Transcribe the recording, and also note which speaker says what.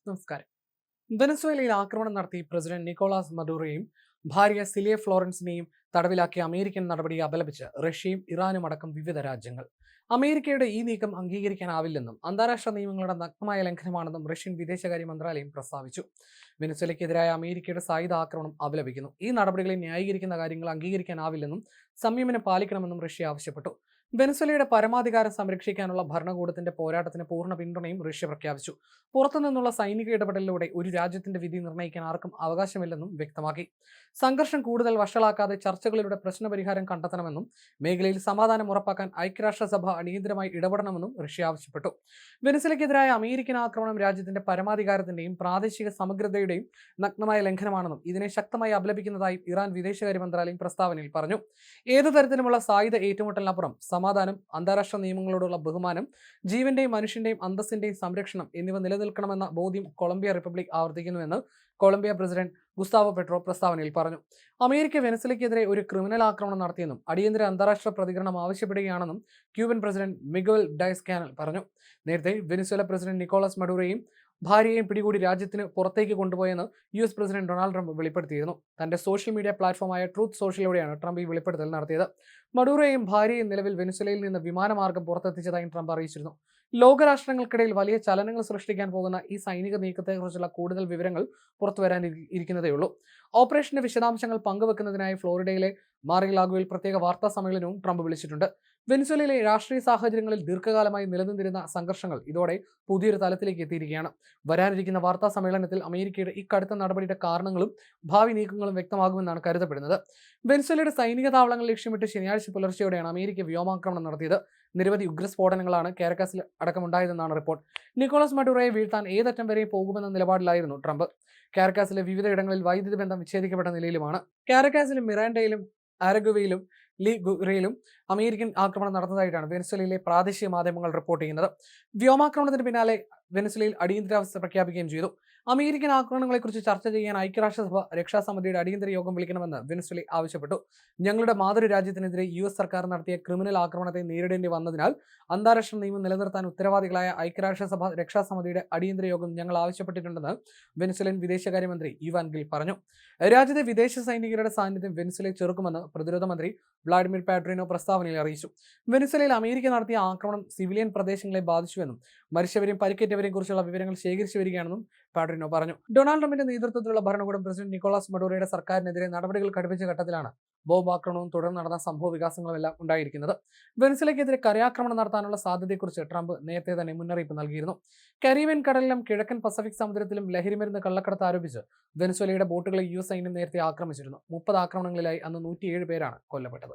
Speaker 1: നമസ്കാരം. വെനസ്വേലയിൽ ആക്രമണം നടത്തി പ്രസിഡന്റ് നിക്കോളാസ് മഡൂറോയെയും ഭാര്യ സിലിയ ഫ്ലോറൻസിനെയും തടവിലാക്കിയ അമേരിക്കൻ നടപടിയെ അപലപിച്ച് റഷ്യയും ഇറാനും അടക്കം വിവിധ രാജ്യങ്ങൾ. അമേരിക്കയുടെ ഈ നീക്കം അംഗീകരിക്കാനാവില്ലെന്നും അന്താരാഷ്ട്ര നിയമങ്ങളുടെ നഗ്നമായ ലംഘനമാണെന്നും റഷ്യൻ വിദേശകാര്യ മന്ത്രാലയം പ്രസ്താവിച്ചു. വെനസ്വേലയ്ക്കെതിരായ അമേരിക്കയുടെ സായുധ ആക്രമണം അപലപിക്കുന്നു. ഈ നടപടികളെ ന്യായീകരിക്കുന്ന കാര്യങ്ങൾ അംഗീകരിക്കാനാവില്ലെന്നും സംയമനം പാലിക്കണമെന്നും റഷ്യ ആവശ്യപ്പെട്ടു. വെനസ്വേലയുടെ പരമാധികാരം സംരക്ഷിക്കാനുള്ള ഭരണകൂടത്തിന്റെ പോരാട്ടത്തിന് പൂർണ്ണ പിന്തുണയും റഷ്യ പ്രഖ്യാപിച്ചു. പുറത്തുനിന്നുള്ള സൈനിക ഇടപെടലിലൂടെ ഒരു രാജ്യത്തിന്റെ വിധി നിർണ്ണയിക്കാൻ ആർക്കും അവകാശമില്ലെന്നും വ്യക്തമാക്കി. സംഘർഷം കൂടുതൽ വഷളാക്കാതെ ചർച്ചകളിലൂടെ പ്രശ്നപരിഹാരം കണ്ടെത്തണമെന്നും മേഖലയിൽ സമാധാനം ഉറപ്പാക്കാൻ ഐക്യരാഷ്ട്രസഭ അടിയന്തരമായി ഇടപെടണമെന്നും റഷ്യ ആവശ്യപ്പെട്ടു. വെനസ്വേലയ്ക്കെതിരായ അമേരിക്കൻ ആക്രമണം രാജ്യത്തിന്റെ പരമാധികാരത്തിന്റെയും പ്രാദേശിക സമഗ്രതയുടെയും നഗ്നമായ ലംഘനമാണെന്നും ഇതിനെ ശക്തമായി അപലപിക്കുന്നതായും ഇറാൻ വിദേശകാര്യ മന്ത്രാലയം പ്രസ്താവനയിൽ പറഞ്ഞു. ഏതു തരത്തിലുമുള്ള സായുധ ഏറ്റുമുട്ടലിനപ്പുറം സമാധാനം, അന്താരാഷ്ട്ര നിയമങ്ങളോടുള്ള ബഹുമാനം, ജീവന്റെയും മനുഷ്യന്റെയും അന്തസ്സിന്റെയും സംരക്ഷണം എന്നിവ നിലനിൽക്കണമെന്ന ബോധ്യം കൊളംബിയ റിപ്പബ്ലിക് ആവർത്തിക്കുന്നുവെന്ന് കൊളംബിയ പ്രസിഡന്റ് ഗുസ്താവോ പെട്രോ പ്രസ്താവനയിൽ പറഞ്ഞു. അമേരിക്ക വെനസ്വേലയ്ക്കെതിരെ ഒരു ക്രിമിനൽ ആക്രമണം നടത്തിയെന്നും അടിയന്തര അന്താരാഷ്ട്ര പ്രതികരണം ആവശ്യപ്പെടുകയാണെന്നും ക്യൂബൻ പ്രസിഡന്റ് മിഗുവൽ ഡയസ് കാനൽ പറഞ്ഞു. നേരത്തെ വെനസ്വേല പ്രസിഡന്റ് നിക്കോളാസ് മഡൂറോയെയും ഭാര്യയെയും പിടികൂടി രാജ്യത്തിന് പുറത്തേക്ക് കൊണ്ടുപോയെന്ന് US പ്രസിഡന്റ് ഡൊണാൾഡ് ട്രംപ് വെളിപ്പെടുത്തിയിരുന്നു. തന്റെ സോഷ്യൽ മീഡിയ പ്ലാറ്റ്ഫോമായ ട്രൂത്ത് സോഷ്യലിലൂടെയാണ് ട്രംപ് ഈ വെളിപ്പെടുത്തൽ നടത്തിയത്. മഡൂറോയെയും ഭാര്യയെയും നിലവിൽ വെനസ്വേലയിൽ നിന്ന് വിമാനമാർഗം പുറത്തെത്തിച്ചതായും ട്രംപ് അറിയിച്ചിരുന്നു. ലോകരാഷ്ട്രങ്ങൾക്കിടയിൽ വലിയ ചലനങ്ങൾ സൃഷ്ടിക്കാൻ പോകുന്ന ഈ സൈനിക നീക്കത്തെക്കുറിച്ചുള്ള കൂടുതൽ വിവരങ്ങൾ പുറത്തുവരാനിരിക്കുന്നതേയുള്ളൂ. ഓപ്പറേഷന്റെ വിശദാംശങ്ങൾ പങ്കുവെക്കുന്നതിനായി ഫ്ലോറിഡയിലെ മാറിലാഗോയിൽ പ്രത്യേക വാർത്താ സമ്മേളനവും ട്രംപ് വിളിച്ചിട്ടുണ്ട്. വെനസ്വേലയിലെ രാഷ്ട്രീയ സാഹചര്യങ്ങളിൽ ദീർഘകാലമായി നിലനിന്നിരുന്ന സംഘർഷങ്ങൾ ഇതോടെ പുതിയൊരു തലത്തിലേക്ക് എത്തിയിരിക്കുകയാണ്. വരാനിരിക്കുന്ന വാർത്താ സമ്മേളനത്തിൽ അമേരിക്കയുടെ ഈ കടുത്ത നടപടിയുടെ കാരണങ്ങളും ഭാവി നീക്കങ്ങളും വ്യക്തമാകുമെന്നാണ് കരുതപ്പെടുന്നത്. വെനസ്വേലയുടെ സൈനിക താവളങ്ങൾ ലക്ഷ്യമിട്ട് ശനിയാഴ്ച പുലർച്ചെയോടെയാണ് അമേരിക്ക വ്യോമാക്രമണം നടത്തിയത്. നിരവധി ഉഗ്രസ്ഫോടനങ്ങളാണ് കാരക്കാസിൽ അടക്കമുണ്ടായതെന്നാണ് റിപ്പോർട്ട്. നിക്കോളാസ് മഡൂറോയെ വീഴ്ത്താൻ ഏതറ്റം വരെ പോകുമെന്ന നിലപാടിലായിരുന്നു ട്രംപ്. കാരക്കാസിലെ വിവിധയിടങ്ങളിൽ വൈദ്യുതി ബന്ധം വിച്ഛേദിക്കപ്പെട്ട നിലയിലുമാണ്. കാരക്കാസിലും മിറാൻഡയിലും ആരഗുവയിലും ലി ഗുറയിലും അമേരിക്കൻ ആക്രമണം നടന്നതായിട്ടാണ് വെനസ്വേലയിലെ പ്രാദേശിക മാധ്യമങ്ങൾ റിപ്പോർട്ട് ചെയ്യുന്നത്. വ്യോമാക്രമണത്തിന് പിന്നാലെ വെനസ്വേലയിൽ അടിയന്തരാവസ്ഥ പ്രഖ്യാപിക്കുകയും ചെയ്തു. അമേരിക്കൻ ആക്രമണങ്ങളെക്കുറിച്ച് ചർച്ച ചെയ്യാൻ ഐക്യരാഷ്ട്രസഭ രക്ഷാസമിതിയുടെ അടിയന്തര യോഗം വിളിക്കണമെന്ന് വെനസ്വേല ആവശ്യപ്പെട്ടു. ഞങ്ങളുടെ മാതൃരാജ്യത്തിനെതിരെ US സർക്കാർ നടത്തിയ ക്രിമിനൽ ആക്രമണത്തെ നേരിടേണ്ടി വന്നതിനാൽ അന്താരാഷ്ട്ര നിയമം നിലനിർത്താൻ ഉത്തരവാദികളായ ഐക്യരാഷ്ട്രസഭ രക്ഷാസമിതിയുടെ അടിയന്തര യോഗം ഞങ്ങൾ ആവശ്യപ്പെട്ടിട്ടുണ്ടെന്ന് വെനസ്വേലൻ വിദേശകാര്യമന്ത്രി ഇവാൻ ഗിൽ പറഞ്ഞു. രാജ്യത്തെ വിദേശ സൈനികരുടെ സാന്നിധ്യം വെനസ്വേലയെ ചെറുക്കുമെന്ന് പ്രതിരോധ മന്ത്രി വ്ളാഡിമിർ പാട്രിനോ പ്രസ്താവനയിൽ അറിയിച്ചു. വെനസ്വേലയിൽ അമേരിക്ക നടത്തിയ ആക്രമണം സിവിലിയൻ പ്രദേശങ്ങളെ ബാധിച്ചുവെന്നും മരിച്ചവരെയും പരിക്കേറ്റവരെയും കുറിച്ചുള്ള വിവരങ്ങൾ ശേഖരിച്ചു വരികയാണെന്നും പാട്രിനോ പറഞ്ഞു. ഡൊണാൾഡ് ട്രംപിന്റെ നേതൃത്വത്തിലുള്ള ഭരണകൂടം പ്രസിഡന്റ് നിക്കോളാസ് മഡൂറോയുടെ സർക്കാരിനെതിരെ നടപടികൾ കടുപ്പിച്ച ഘട്ടത്തിലാണ് ബോംബ് ആക്രമണവും തുടർന്ന് നടന്ന സംഭവ വികാസങ്ങളുമെല്ലാം ഉണ്ടായിരിക്കുന്നത്. വെനസ്വേലയ്ക്കെതിരെ കരയാക്രമണം നടത്താനുള്ള സാധ്യതയെക്കുറിച്ച് ട്രംപ് നേരത്തെ തന്നെ മുന്നറിയിപ്പ് നൽകിയിരുന്നു. കരീബിയൻ കടലിലും കിഴക്കൻ പസഫിക് സമുദ്രത്തിലും ലഹരിമരുന്ന് കള്ളക്കടത്ത് ആരോപിച്ച് വെനസ്വേലയുടെ ബോട്ടുകളെ US സൈന്യം നേരത്തെ ആക്രമിച്ചിരുന്നു. 30 ആക്രമണങ്ങളിലായി അന്ന് 107 പേരാണ് കൊല്ലപ്പെട്ടത്.